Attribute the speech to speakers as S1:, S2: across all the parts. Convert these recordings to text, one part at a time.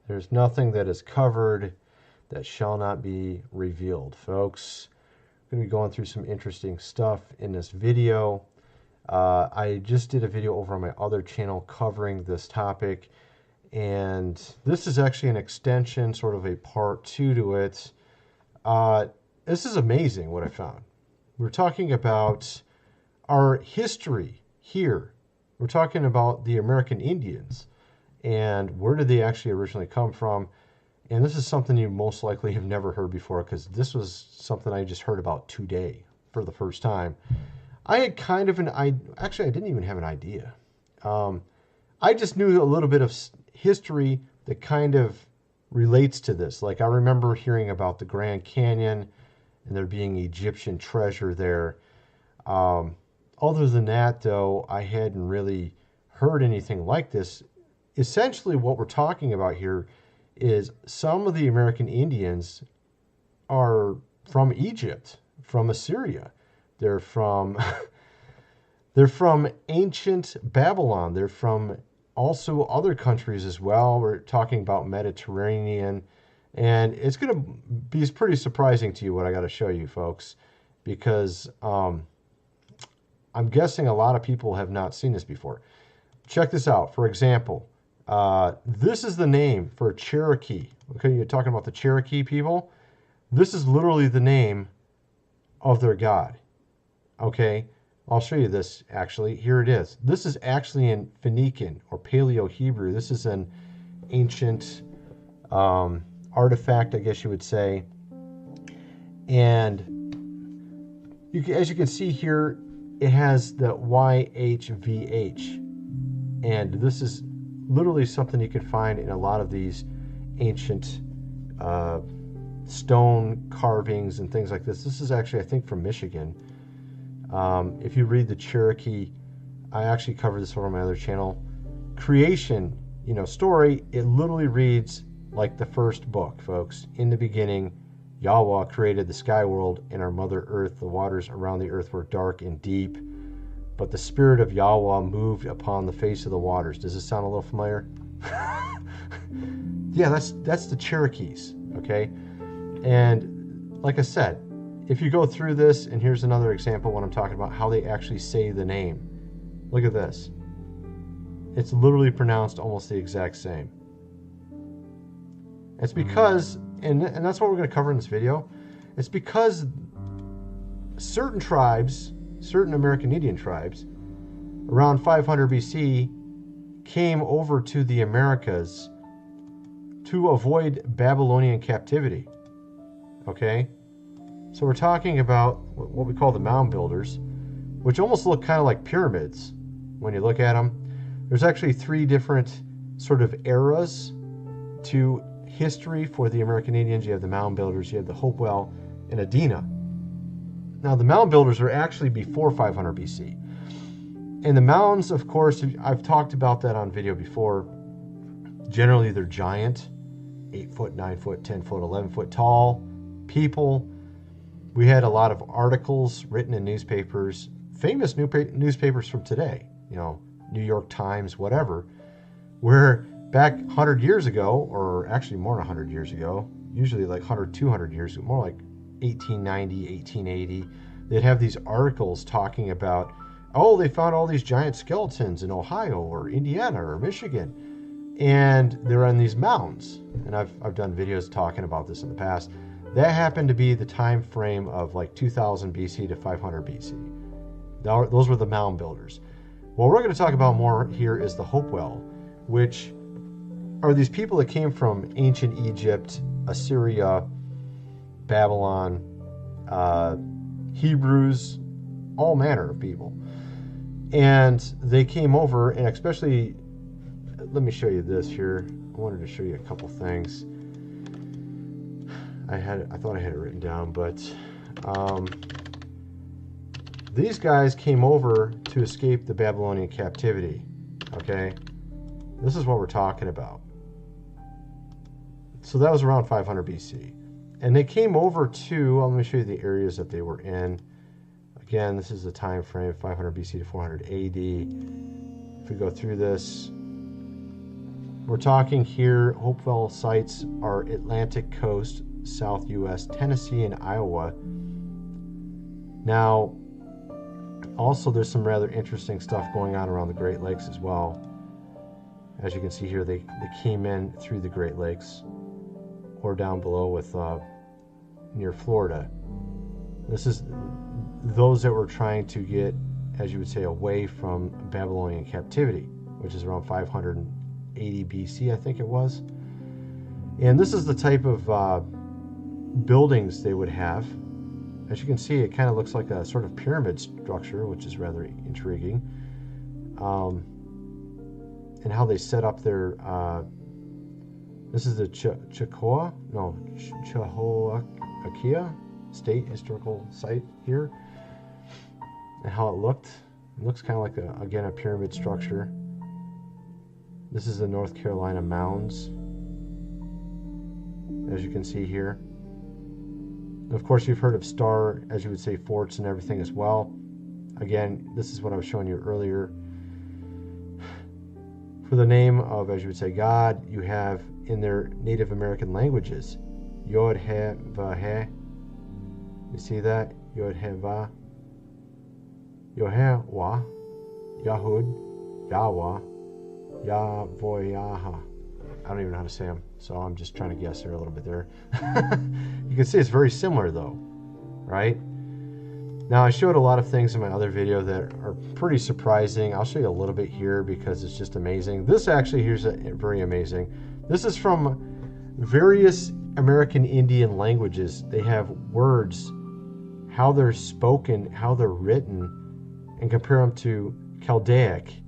S1: There's nothing that is covered that shall not be revealed, folks. I'm going to be going through some interesting stuff in this video. I just did a video over on my other channel covering this topic, and this is actually an extension, sort of a part two to it. This is amazing what I found. We're talking about our history here. We're talking about the American Indians and where did they actually originally come from. And this is something you most likely have never heard before, because this was something I just heard about today for the first time. I had kind of actually, I didn't even have an idea. I just knew a little bit of history that kind of relates to this. Like, I remember hearing about the Grand Canyon and there being Egyptian treasure there. Other than that, though, I hadn't really heard anything like this. Essentially, what we're talking about here is some of the American Indians are from Egypt, from Assyria. They're from they're from ancient Babylon. They're from also other countries as well. We're talking about Mediterranean, and it's going to be pretty surprising to you what I got to show you, folks, because I'm guessing a lot of people have not seen this before. Check this out. For example, this is the name for Cherokee. Okay, you're talking about the Cherokee people. This is literally the name of their god. Okay, I'll show you this actually. Here it is. This is actually in Phoenician or Paleo Hebrew. This is an ancient artifact, I guess you would say. And as you can see here, it has the YHVH. And this is literally something you can find in a lot of these ancient stone carvings and things like this. This is actually, I think, from Michigan. If you read the Cherokee, I actually covered this over on my other channel. Creation, story, it literally reads like the first book, folks. In the beginning, Yahweh created the sky world and our mother earth. The waters around the earth were dark and deep, but the spirit of Yahweh moved upon the face of the waters. Does this sound a little familiar? Yeah, that's the Cherokees, okay? And like I said, if you go through this, and here's another example when I'm talking about how they actually say the name. Look at this. It's literally pronounced almost the exact same. It's because, and that's what we're going to cover in this video, it's because certain tribes, certain American Indian tribes, around 500 BC, came over to the Americas to avoid Babylonian captivity. Okay? So we're talking about what we call the mound builders, which almost look kind of like pyramids when you look at them. There's actually three different sort of eras to history for the American Indians. You have the mound builders, you have the Hopewell, and Adena. Now, the mound builders are actually before 500 BC. And the mounds, of course, I've talked about that on video before. Generally, they're giant, 8 foot, 9 foot, 10 foot, 11 foot tall people. We had a lot of articles written in newspapers, famous newspapers from today, New York Times, whatever, where back 100 years ago, or actually more than 100 years ago, usually like 100, 200 years ago, more like 1890, 1880, they'd have these articles talking about, oh, they found all these giant skeletons in Ohio or Indiana or Michigan, and they're on these mounds. And I've done videos talking about this in the past. That happened to be the time frame of like 2000 BC to 500 BC. Those were the mound builders. What we're going to talk about more here is the Hopewell, which are these people that came from ancient Egypt, Assyria, Babylon, Hebrews, all manner of people. And they came over, and especially, let me show you this here. I wanted to show you a couple things. I thought I had it written down, but these guys came over to escape the Babylonian captivity. Okay, this is what we're talking about. So that was around 500 BC, and they came over to. Let me show you the areas that they were in. Again, this is the time frame, 500 BC to 400 AD. If we go through this, We're talking here, Hopewell sites are Atlantic Coast, South U.S., Tennessee, and Iowa. Now, also there's some rather interesting stuff going on around the Great Lakes as well. As you can see here, they came in through the Great Lakes or down below with near Florida. This is those that were trying to get, as you would say, away from Babylonian captivity, which is around 580 BC, I think it was. And this is the type of buildings they would have. As you can see, it kind of looks like a sort of pyramid structure, which is rather intriguing. And how they set up their, this is the Cahokia State Historical Site here. And how it looked. It looks kind of like, again, a pyramid structure. This is the North Carolina Mounds, as you can see here. Of course, you've heard of star, as you would say, forts and everything as well. Again, this is what I was showing you earlier. For the name of, as you would say, God, you have in their Native American languages, Yod He Va He. You see that? Yod He Va. Yohewah, Yahud, Yahweh, Yahvoyaha. I don't even know how to say them, so I'm just trying to guess there a little bit there. You can see it's very similar though, right? Now I showed a lot of things in my other video that are pretty surprising. I'll show you a little bit here because it's just amazing. This actually here's very amazing. This is from various American Indian languages. They have words, how they're spoken, how they're written, and compare them to Chaldaic.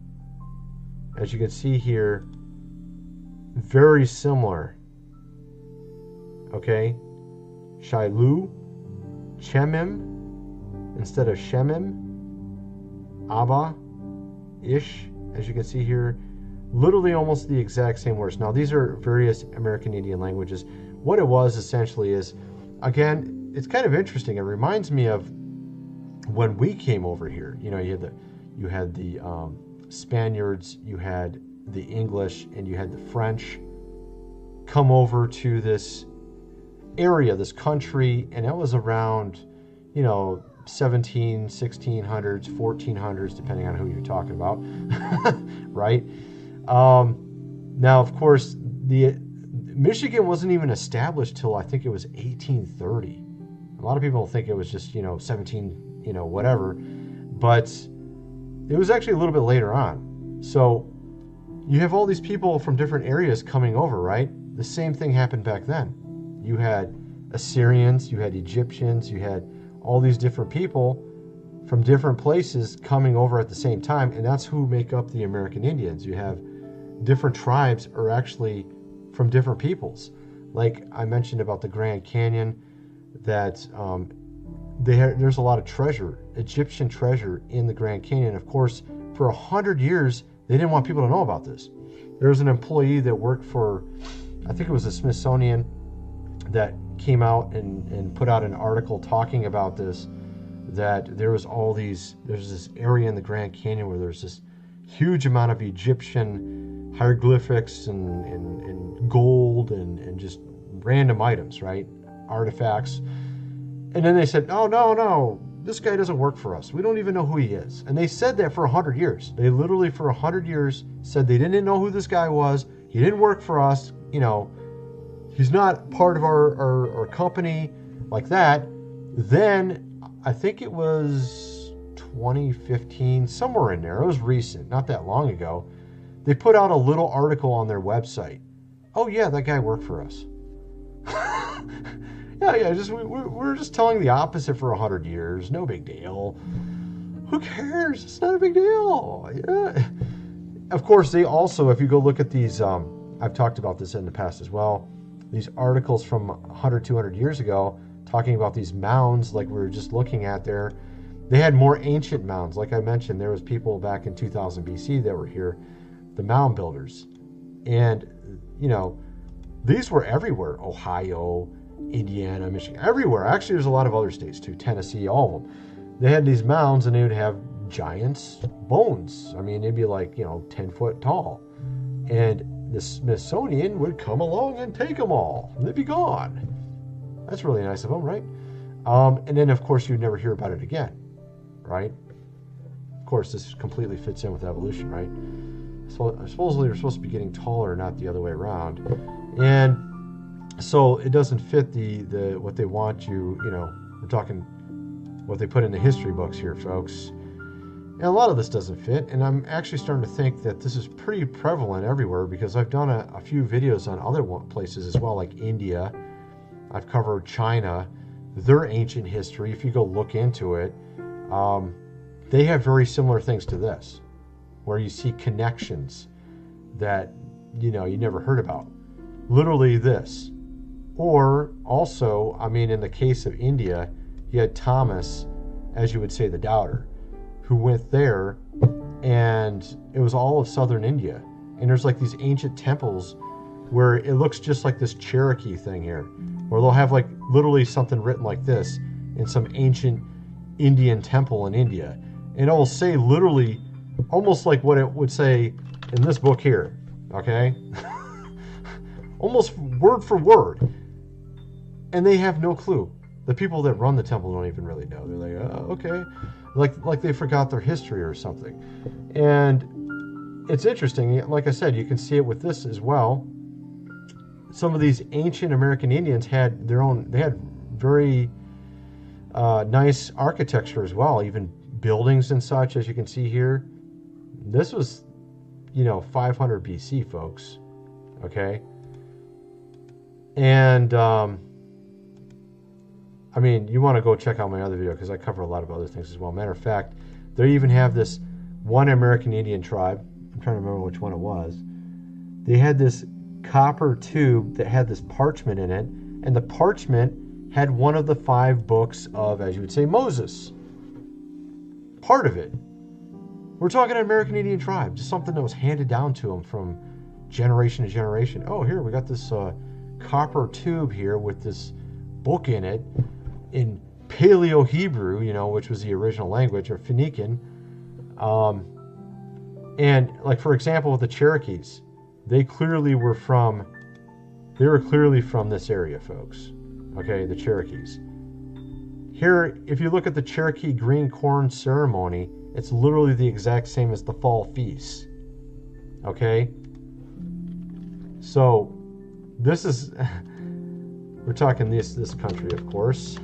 S1: As you can see here, very similar. Okay, Shilu, Chemim instead of Shemim, Abba, Ish, as you can see here, literally almost the exact same words. Now these are various American Indian languages. What it was essentially is, again, it's kind of interesting. It reminds me of when we came over here. You know, you had the Spaniards, you had the English, and you had the French come over to this area, this country, and it was around, you know, 1600s, 1400s, depending on who you're talking about, right? Now, of course, Michigan wasn't even established till I think it was 1830. A lot of people think it was just, you know, 17, you know, whatever, but it was actually a little bit later on. So you have all these people from different areas coming over, right? The same thing happened back then. You had Assyrians, you had Egyptians, you had all these different people from different places coming over at the same time, and that's who make up the American Indians. You have different tribes are actually from different peoples. Like I mentioned about the Grand Canyon, that there's a lot of treasure, Egyptian treasure in the Grand Canyon. Of course, for 100 years, they didn't want people to know about this. There was an employee that worked for, I think it was the Smithsonian, that came out and put out an article talking about this, that there's this area in the Grand Canyon where there's this huge amount of Egyptian hieroglyphics and gold and just random items, right? Artifacts. And then they said, oh, no, this guy doesn't work for us. We don't even know who he is. And they said that for 100 years. They literally for 100 years said they didn't know who this guy was. He didn't work for us. You know, he's not part of our company like that. Then I think it was 2015, somewhere in there. It was recent, not that long ago. They put out a little article on their website. Oh yeah, that guy worked for us. Yeah, we're just telling the opposite for 100 years. No big deal. Who cares? It's not a big deal. Yeah. Of course, they also, if you go look at these, I've talked about this in the past as well, these articles from 100, 200 years ago talking about these mounds like we were just looking at there. They had more ancient mounds. Like I mentioned, there was people back in 2000 BC that were here, the mound builders. And, you know, these were everywhere. Ohio, Indiana, Michigan, everywhere. Actually, there's a lot of other states too, Tennessee, all of them. They had these mounds and they would have giants' bones. I mean, they'd be like, you know, 10 foot tall. And the Smithsonian would come along and take them all. And they'd be gone. That's really nice of them, right? And then, of course, you'd never hear about it again, right? Of course, this completely fits in with evolution, right? So supposedly, you're supposed to be getting taller, not the other way around. And so it doesn't fit the what they want you, you know, we're talking what they put in the history books here, folks. And a lot of this doesn't fit, and I'm actually starting to think that this is pretty prevalent everywhere, because I've done a few videos on other places as well, like India. I've covered China, their ancient history. If you go look into it, they have very similar things to this, where you see connections that, you know, you never heard about. Literally this. Or also, I mean, in the case of India, you had Thomas, as you would say, the doubter, who went there, and it was all of southern India. And there's like these ancient temples where it looks just like this Cherokee thing here, where they'll have like literally something written like this in some ancient Indian temple in India. And it will say literally almost like what it would say in this book here, okay? Almost word for word. And they have no clue. The people that run the temple don't even really know. They're like, oh, okay. Like they forgot their history or something. And it's interesting. Like I said, you can see it with this as well. Some of these ancient American Indians had their own, they had very nice architecture as well, even buildings and such, as you can see here. This was, you know, 500 BC, folks. Okay? And, I mean, you want to go check out my other video, because I cover a lot of other things as well. Matter of fact, they even have this one American Indian tribe. I'm trying to remember which one it was. They had this copper tube that had this parchment in it, and the parchment had one of the 5 books of, as you would say, Moses. Part of it. We're talking an American Indian tribe, just something that was handed down to them from generation to generation. Oh, here, we got this copper tube here with this book in it, in Paleo-Hebrew, you know, which was the original language, or Phoenician. And like, for example, with the Cherokees, they were clearly from this area, folks. Okay, the Cherokees. Here, if you look at the Cherokee green corn ceremony, it's literally the exact same as the fall feast. Okay? So, this is, we're talking this country, of course. I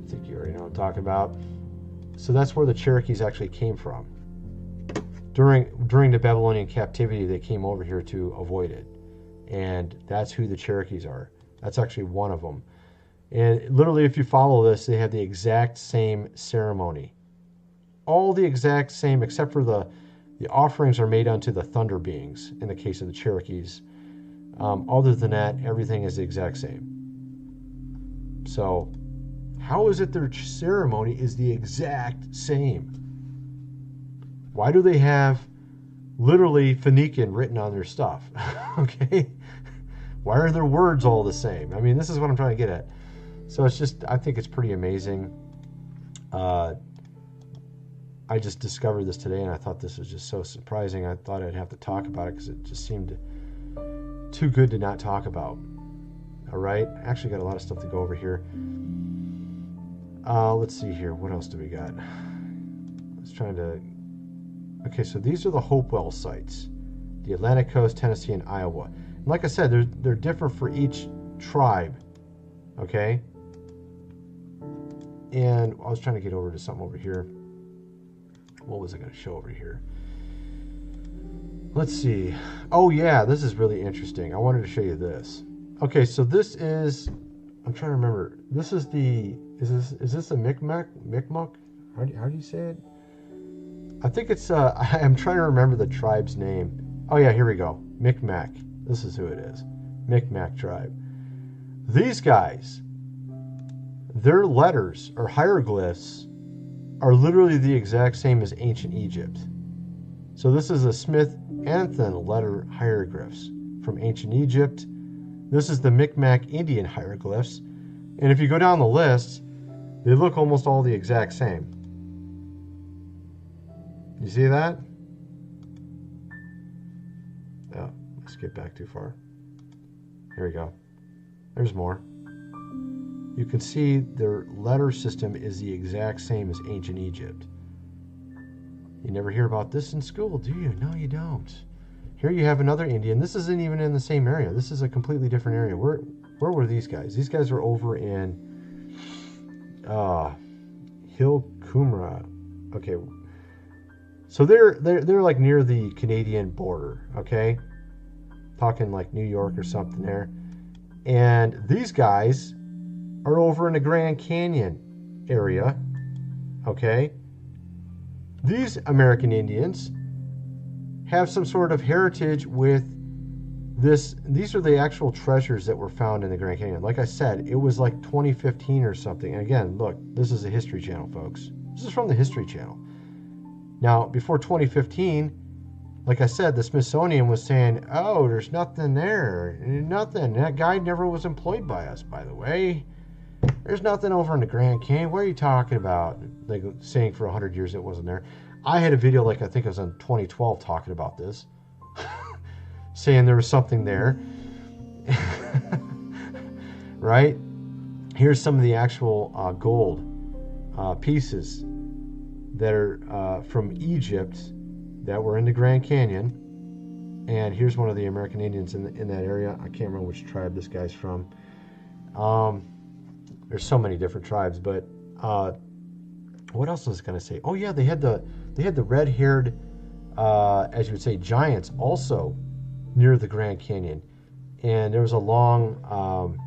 S1: think you already know what I'm talking about. So that's where the Cherokees actually came from. During the Babylonian captivity, they came over here to avoid it. And that's who the Cherokees are. That's actually one of them. And literally, if you follow this, they have the exact same ceremony. All the exact same, except for the offerings are made unto the thunder beings, in the case of the Cherokees. Other than that, everything is the exact same. So, how is it their ceremony is the exact same? Why do they have literally Phoenician written on their stuff? Okay? Why are their words all the same? I mean, this is what I'm trying to get at. So it's just, I think it's pretty amazing. I just discovered this today, and I thought this was just so surprising. I thought I'd have to talk about it because it just seemed too good to not talk about. All right? I actually got a lot of stuff to go over here. Let's see here. What else do we got? I was trying to... Okay, so these are the Hopewell sites. The Atlantic Coast, Tennessee, and Iowa. And like I said, they're different for each tribe. Okay? And I was trying to get over to something over here. What was I going to show over here? Let's see. Oh, yeah, this is really interesting. I wanted to show you this. Okay, so this is... I'm trying to remember. This is the... Is this a Mi'kmaq? Mi'kmaq? How do you say it? I think it's... I'm trying to remember the tribe's name. Oh, yeah, here we go. Mi'kmaq. This is who it is. Mi'kmaq tribe. These guys, their letters or hieroglyphs are literally the exact same as ancient Egypt. So this is a Smith-Anthon letter hieroglyphs from ancient Egypt. This is the Mi'kmaq Indian hieroglyphs. And if you go down the list, they look almost all the exact same. You see that? skip back too far. Here we go. There's more. You can see their letter system is the exact same as ancient Egypt. You never hear about this in school, do you? No, you don't. Here you have another Indian. This isn't even in the same area. This is a completely different area. Where were these guys? These guys were over in Hill Kumra. Okay. So they're like near the Canadian border, okay? Talking like New York or something there. And these guys are over in the Grand Canyon area, okay? These American Indians have some sort of heritage with this. These are the actual treasures that were found in the Grand Canyon. Like I said, it was like 2015 or something. And again, look, this is a History Channel, folks. This is from the History Channel. Now, before 2015, like I said, the Smithsonian was saying, oh, there's nothing there. Nothing. That guy never was employed by us, by the way. There's nothing over in the Grand Canyon. What are you talking about? Like saying for 100 years it wasn't there. I had a video, like I think it was in 2012, talking about this. Saying there was something there. Right? Here's some of the actual gold pieces that are from Egypt that were in the Grand Canyon. And here's one of the American Indians in that area. I can't remember which tribe this guy's from. There's so many different tribes, but what else was I going to say? Oh yeah, they had the red-haired, as you would say, giants also near the Grand Canyon, and there was a long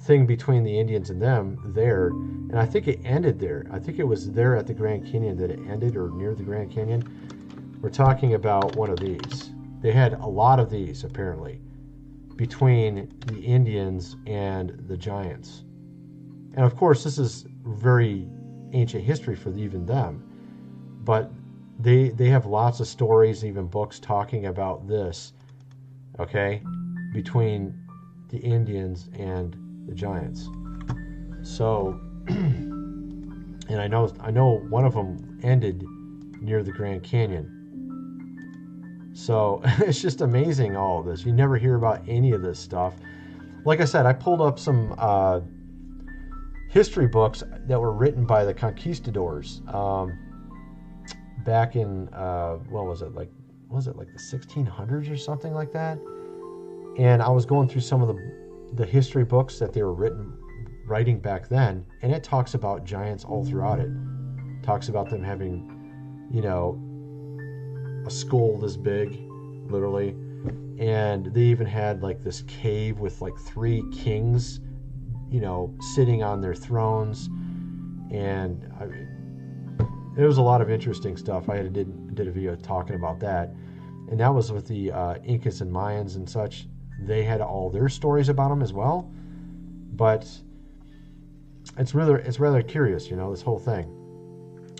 S1: thing between the Indians and them there, and I think it ended there. I think it was there at the Grand Canyon that it ended, or near the Grand Canyon. We're talking about one of these. They had a lot of these apparently between the Indians and the giants. And of course, this is very ancient history for even them. But they have lots of stories, even books talking about this, okay, between the Indians and the giants. So, and I know one of them ended near the Grand Canyon. So it's just amazing, all of this. You never hear about any of this stuff. Like I said, I pulled up some history books that were written by the conquistadors back in what was it like the 1600s or something like that. And I was going through some of the history books that they were writing back then, and it talks about giants all throughout it. Talks about them having, you know, a skull this big, literally, and they even had like this cave with like 3 kings, you know, sitting on their thrones. And I mean, there was a lot of interesting stuff. I did a video talking about that, and that was with the Incas and Mayans and such. They had all their stories about them as well, but it's rather curious, you know, this whole thing.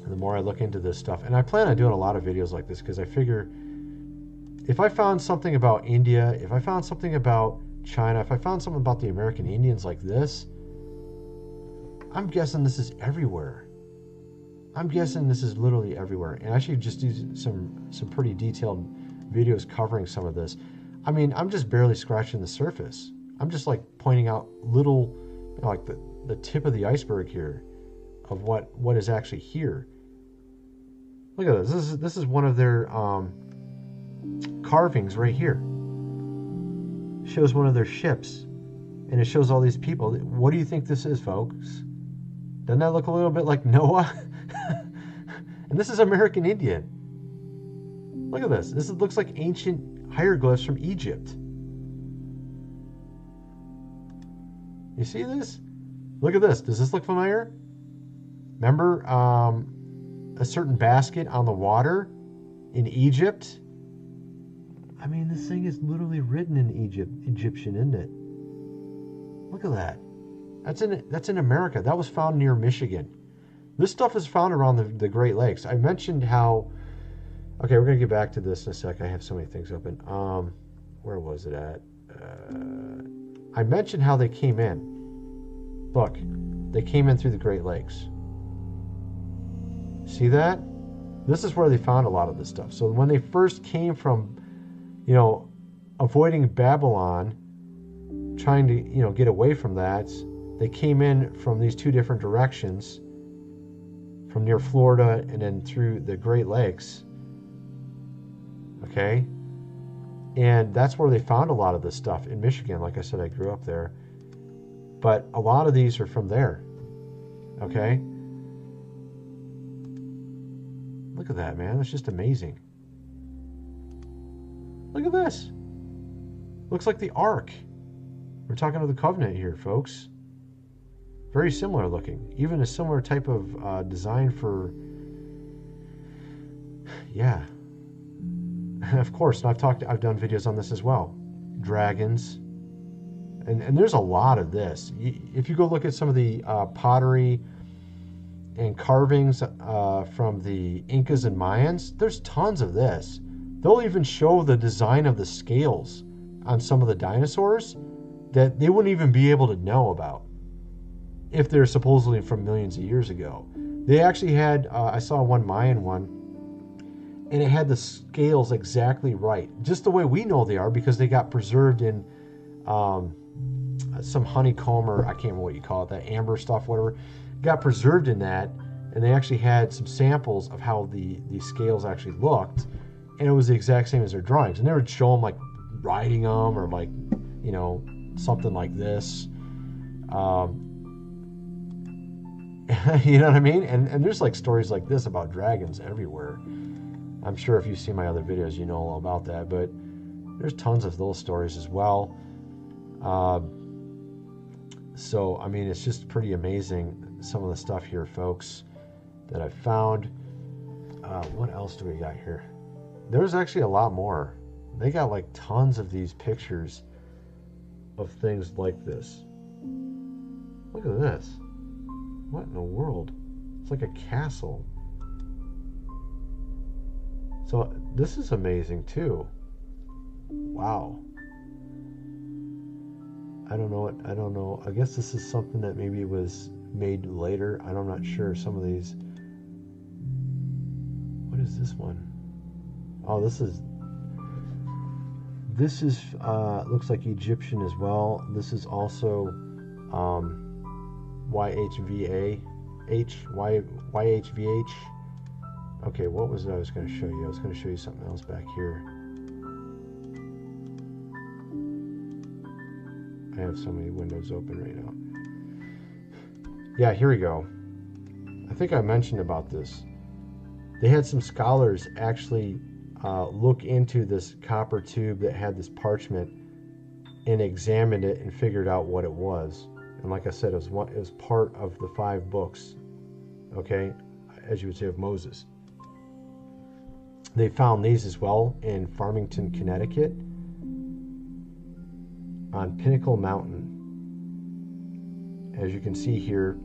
S1: And the more I look into this stuff, and I plan on doing a lot of videos like this, because I figure if I found something about India, if I found something about China, if I found something about the American Indians like this, I'm guessing this is everywhere. I'm guessing this is literally everywhere. And I should just do some pretty detailed videos covering some of this. I mean, I'm just barely scratching the surface. I'm just like pointing out little, you know, like the tip of the iceberg here of what is actually here. Look at this. This is one of their carvings right here. Shows one of their ships, and it shows all these people. What do you think this is, folks? Doesn't that look a little bit like Noah? And this is American Indian. Look at this. This looks like ancient hieroglyphs from Egypt. You see this? Look at this. Does this look familiar? Remember a certain basket on the water in Egypt? I mean, this thing is literally written in Egyptian, isn't it? Look at that. That's in America. That was found near Michigan. This stuff is found around the Great Lakes. I mentioned how... Okay, we're going to get back to this in a sec. I have so many things open. Where was it at? I mentioned how they came in. Look, they came in through the Great Lakes. See that? This is where they found a lot of this stuff. So when they first came from, you know, avoiding Babylon, trying to, get away from that, they came in from these two different directions, from near Florida and then through the Great Lakes. Okay? And that's where they found a lot of this stuff in Michigan. Like I said, I grew up there. But a lot of these are from there. Okay? Look at that, man. That's just amazing. Look at this. Looks like the Ark. We're talking to the Covenant here, folks. Very similar looking. Even a similar type of design for... Yeah. Of course, and I've done videos on this as well. Dragons. And there's a lot of this. If you go look at some of the pottery and carvings from the Incas and Mayans, there's tons of this. They'll even show the design of the scales on some of the dinosaurs that they wouldn't even be able to know about if they're supposedly from millions of years ago. They actually had, I saw one Mayan one, and it had the scales exactly right, just the way we know they are, because they got preserved in some honeycomb, or I can't remember what you call it, that amber stuff, whatever, got preserved in that, and they actually had some samples of how the scales actually looked, and it was the exact same as their drawings. And they would show them like riding them, or like, something like this. You know what I mean? And there's like stories like this about dragons everywhere. I'm sure if you see my other videos, you know all about that, but there's tons of those stories as well. So, I mean, it's just pretty amazing, some of the stuff here, folks, that I've found. What else do we got here? There's actually a lot more. They got like tons of these pictures of things like this. Look at this. What in the world? It's like a castle. So this is amazing too. Wow. I don't know. I guess this is something that maybe was made later. I'm not sure. Some of these. What is this one? Oh, this is looks like Egyptian as well. This is also YHVH. Okay, what was it I was going to show you? I was going to show you something else back here. I have so many windows open right now. Yeah, here we go. I think I mentioned about this. They had some scholars actually look into this copper tube that had this parchment and examined it and figured out what it was. And like I said, it was part of the 5 books, okay, as you would say, of Moses. They found these as well in Farmington, Connecticut, on Pinnacle Mountain. As you can see here,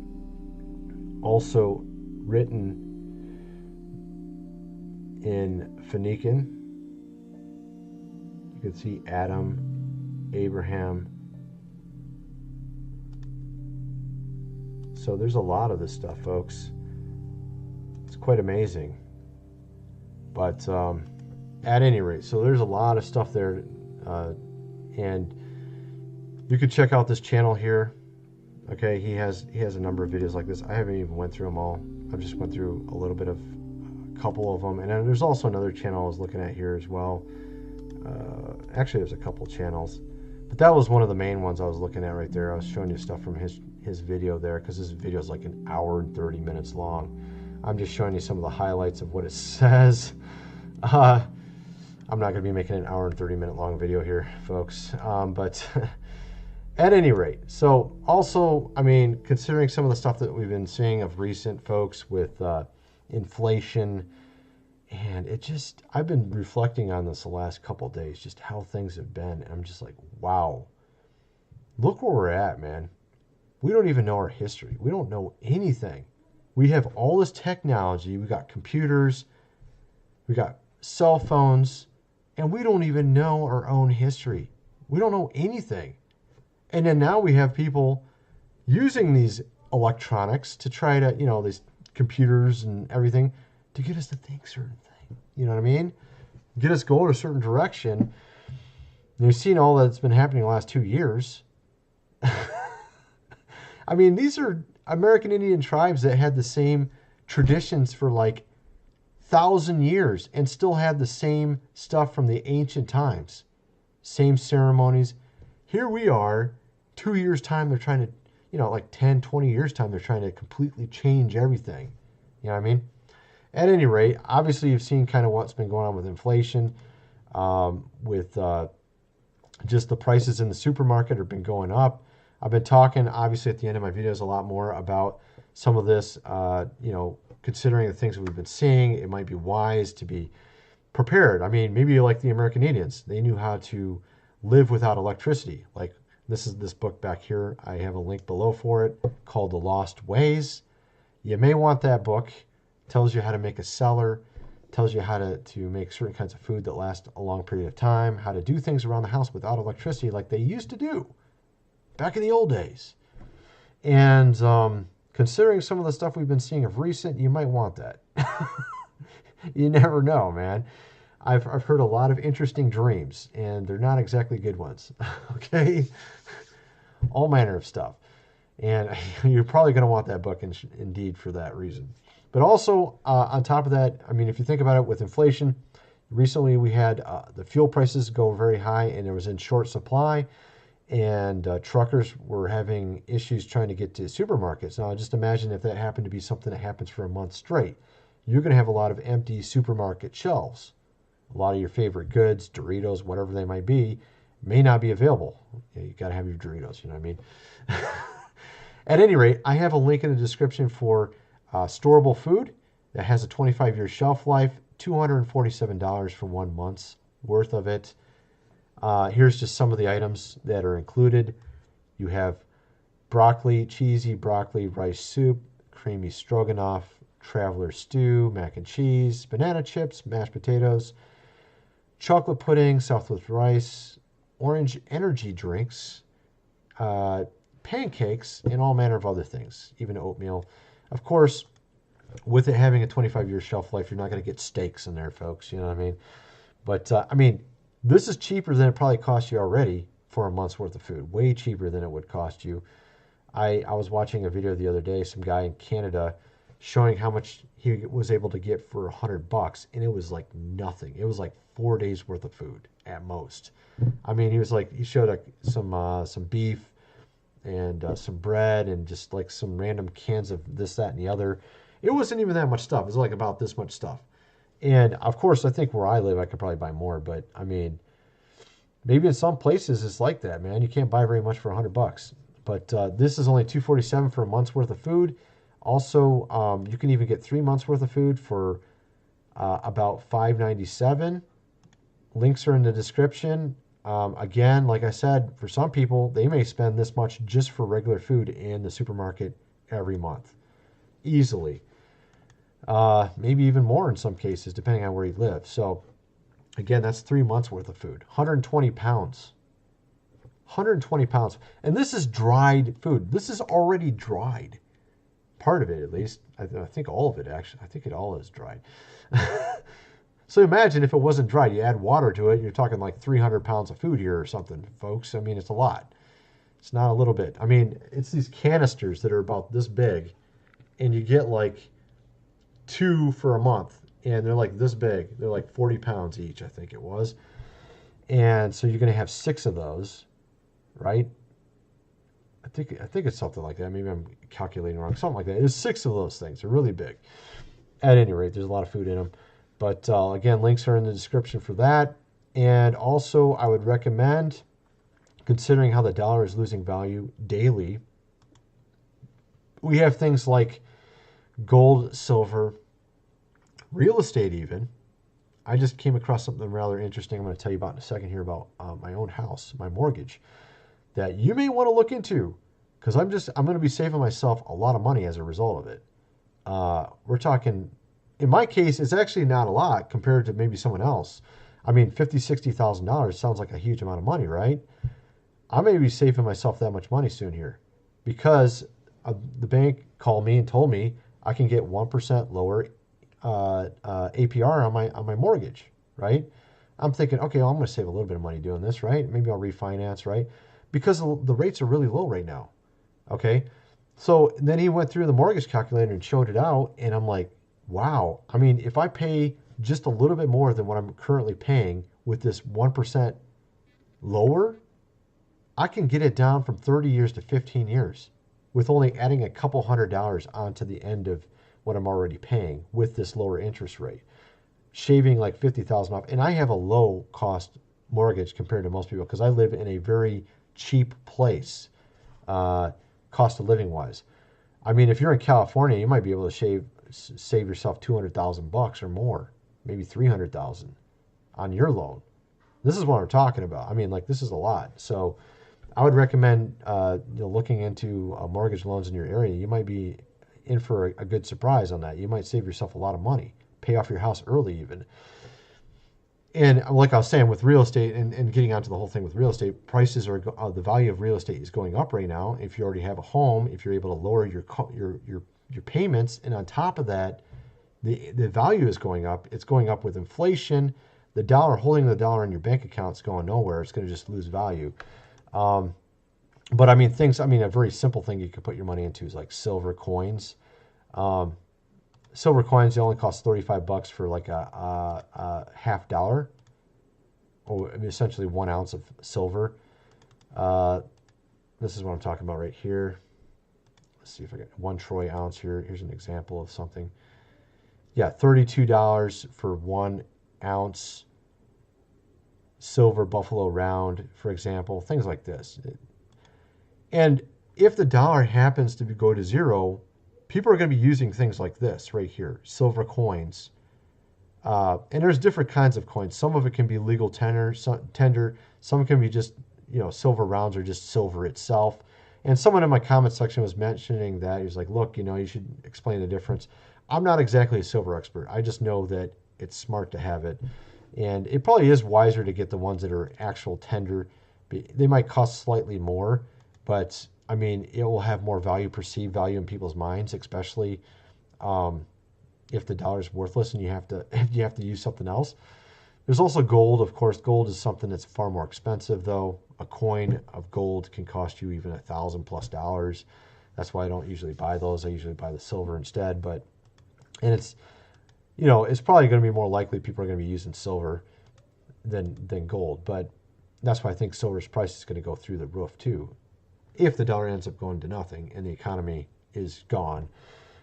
S1: also written in Phoenician. You can see Adam, Abraham. So there's a lot of this stuff, folks. It's quite amazing. But at any rate, so there's a lot of stuff there, and you could check out this channel here. Okay, he has a number of videos like this. I haven't even went through them all. I've just went through a little bit of a couple of them, and then there's also another channel I was looking at here as well. Actually, there's a couple channels, but that was one of the main ones I was looking at right there. I was showing you stuff from his video there, because his video is like 1 hour and 30 minutes long. I'm just showing you some of the highlights of what it says. I'm not going to be making an 1 hour and 30 minute long video here, folks. But at any rate, so also, I mean, considering some of the stuff that we've been seeing of recent, folks, with inflation, and I've been reflecting on this the last couple of days, just how things have been. And I'm just like, wow, look where we're at, man. We don't even know our history. We don't know anything. We have all this technology. We got computers. We got cell phones. And we don't even know our own history. We don't know anything. And then now we have people using these electronics to try to, these computers and everything, to get us to think certain things. You know what I mean? Get us go in a certain direction. And you've seen all that's been happening the last 2 years. I mean, these are American Indian tribes that had the same traditions for like 1,000 years and still had the same stuff from the ancient times, same ceremonies. Here we are, 2 years' time, they're trying to, like 10, 20 years' time, they're trying to completely change everything. You know what I mean? At any rate, obviously, you've seen kind of what's been going on with inflation, with just the prices in the supermarket have been going up. I've been talking, obviously, at the end of my videos a lot more about some of this, considering the things that we've been seeing. It might be wise to be prepared. I mean, maybe like the American Indians, they knew how to live without electricity. Like this is this book back here. I have a link below for it called The Lost Ways. You may want that book. It tells you how to make a cellar, tells you how to make certain kinds of food that last a long period of time, how to do things around the house without electricity like they used to do back in the old days. And considering some of the stuff we've been seeing of recent, you might want that. You never know, man. I've heard a lot of interesting dreams, and they're not exactly good ones. Okay? All manner of stuff. And you're probably going to want that book indeed for that reason. But also, on top of that, I mean, if you think about it with inflation, recently we had the fuel prices go very high, and it was in short supply, and truckers were having issues trying to get to supermarkets. Now, just imagine if that happened to be something that happens for a month straight. You're going to have a lot of empty supermarket shelves. A lot of your favorite goods, Doritos, whatever they might be, may not be available. You got to have your Doritos, you know what I mean? At any rate, I have a link in the description for storable food that has a 25-year shelf life, $247 for 1 month's worth of it. Here's just some of the items that are included. You have broccoli, cheesy broccoli rice soup, creamy stroganoff, traveler stew, mac and cheese, banana chips, mashed potatoes, chocolate pudding, Southwest rice, orange energy drinks, pancakes, and all manner of other things, even oatmeal. Of course, with it having a 25-year shelf life, you're not going to get steaks in there, folks. You know what I mean? But, I mean, this is cheaper than it probably cost you already for a month's worth of food. Way cheaper than it would cost you. I was watching a video the other day, some guy in Canada showing how much he was able to get for $100, and it was like nothing. It was like 4 days worth of food at most. I mean, he showed some beef and some bread and just like some random cans of this, that, and the other. It wasn't even that much stuff. It was like about this much stuff. And of course, I think where I live, I could probably buy more. But I mean, maybe in some places it's like that, man. You can't buy very much for $100. But this is only $247 for a month's worth of food. Also, you can even get 3 months worth of food for about $5.97. Links are in the description. Again, like I said, for some people, they may spend this much just for regular food in the supermarket every month. Easily. Maybe even more in some cases, depending on where you live. So, again, that's 3 months worth of food. 120 pounds. 120 pounds. And this is dried food. This is already dried. Part of it, at least. I think all of it, actually. I think it all is dried. So imagine if it wasn't dried. You add water to it, you're talking like 300 pounds of food here or something, folks. I mean, it's a lot. It's not a little bit. I mean, it's these canisters that are about this big, and you get like 2 for a month, and they're like this big. They're like 40 pounds each, I think it was. And so you're going to have 6 of those, right? I think it's something like that. Maybe I'm calculating wrong. Something like that. There's 6 of those things. They're really big. At any rate, there's a lot of food in them. But again, links are in the description for that. And also, I would recommend, considering how the dollar is losing value daily, we have things like gold, silver, real estate even. I just came across something rather interesting I'm going to tell you about in a second here about my own house, my mortgage, that you may want to look into, because I'm going to be saving myself a lot of money as a result of it. We're talking, in my case, it's actually not a lot compared to maybe someone else. I mean, $50,000, $60,000 sounds like a huge amount of money, right? I may be saving myself that much money soon here because the bank called me and told me I can get 1% lower APR on my mortgage, right? I'm thinking, okay, well, I'm going to save a little bit of money doing this, right? Maybe I'll refinance, right? Because the rates are really low right now. Okay. So then he went through the mortgage calculator and showed it out. And I'm like, wow. I mean, if I pay just a little bit more than what I'm currently paying with this 1% lower, I can get it down from 30 years to 15 years with only adding a couple $100 onto the end of what I'm already paying with this lower interest rate, shaving like 50,000 off. And I have a low cost mortgage compared to most people because I live in a very cheap place, cost of living wise. I mean, if you're in California, you might be able to save yourself 200,000 bucks or more, maybe 300,000 on your loan. This is what I'm talking about. I mean, like this is a lot. So I would recommend looking into mortgage loans in your area. You might be in for a good surprise on that. You might save yourself a lot of money, pay off your house early even. And like I was saying, with real estate and getting onto the whole thing with real estate, prices are the value of real estate is going up right now. If you already have a home, if you're able to lower your payments, and on top of that, the value is going up. It's going up with inflation. The dollar, holding the dollar in your bank account is going nowhere. It's going to just lose value. But I mean, a very simple thing you could put your money into is like silver coins. Silver coins, they only cost 35 bucks for like a half dollar, or essentially 1 ounce of silver. This is what I'm talking about right here. Let's see if I get 1 troy ounce here. Here's an example of something. Yeah, $32 for 1 ounce silver buffalo round, for example, things like this. And if the dollar happens to go to zero, people are going to be using things like this right here, silver coins. And there's different kinds of coins. Some of it can be legal tender. Some can be just, silver rounds or just silver itself. And someone in my comment section was mentioning that. He was like, look, you should explain the difference. I'm not exactly a silver expert. I just know that it's smart to have it. And it probably is wiser to get the ones that are actual tender. They might cost slightly more, but I mean, it will have more value, perceived value in people's minds, especially if the dollar is worthless and you have to use something else. There's also gold. Of course, gold is something that's far more expensive, though. A coin of gold can cost you even $1,000+. That's why I don't usually buy those. I usually buy the silver instead. And it's probably going to be more likely people are going to be using silver than gold. But that's why I think silver's price is going to go through the roof too. If the dollar ends up going to nothing and the economy is gone,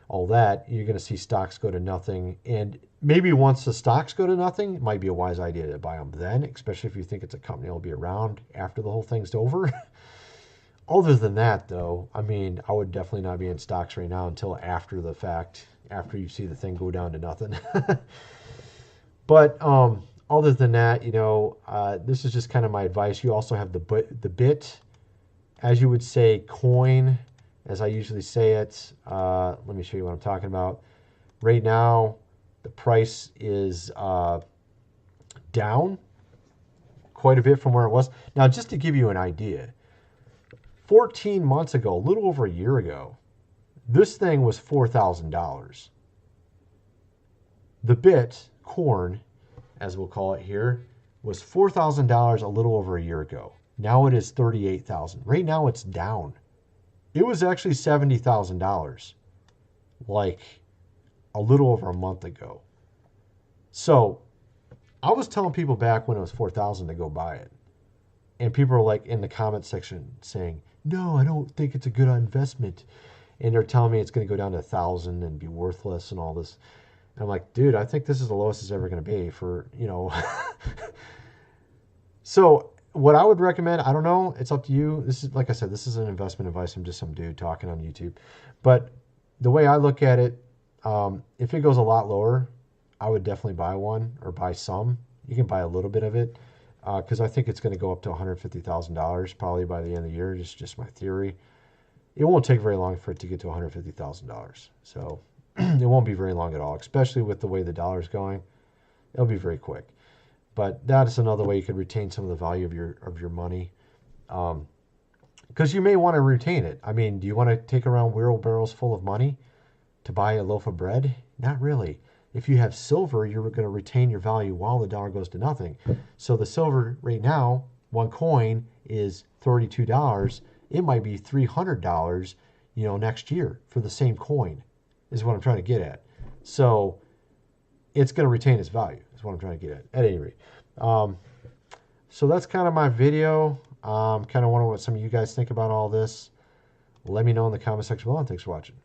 S1: all that, you're going to see stocks go to nothing. And maybe once the stocks go to nothing, it might be a wise idea to buy them then, especially if you think it's a company that will be around after the whole thing's over. Other than that, though, I mean, I would definitely not be in stocks right now until after the fact, after you see the thing go down to nothing. But other than that, this is just kind of my advice. You also have the bit, as you would say, coin, as I usually say it. Let me show you what I'm talking about. Right now, the price is down quite a bit from where it was. Now, just to give you an idea, 14 months ago, a little over a year ago, this thing was $4,000. The bit, corn, as we'll call it here, was $4,000 a little over a year ago. Now it is $38,000. Right now it's down. It was actually $70,000 like a little over a month ago. So I was telling people back when it was $4,000 to go buy it. And people are like in the comment section saying, no, I don't think it's a good investment. And they're telling me it's going to go down to $1,000 and be worthless and all this. And I'm like, dude, I think this is the lowest it's ever going to be for, So what I would recommend, I don't know, it's up to you. This is, like I said, this is an investment advice. I'm just some dude talking on YouTube. But the way I look at it, if it goes a lot lower, I would definitely buy one or buy some. You can buy a little bit of it because I think it's going to go up to $150,000 probably by the end of the year. Just my theory. It won't take very long for it to get to $150,000. So it won't be very long at all, especially with the way the dollar's going. It'll be very quick. But that is another way you could retain some of the value of your money. Because you may want to retain it. I mean, do you want to take around wheelbarrows full of money to buy a loaf of bread? Not really. If you have silver, you're going to retain your value while the dollar goes to nothing. So the silver right now, one coin is $32. It might be $300, next year for the same coin, is what I'm trying to get at. So it's going to retain its value, is what I'm trying to get at any rate. So that's kind of my video. Kind of wonder what some of you guys think about all this. Let me know in the comment section below, and thanks for watching.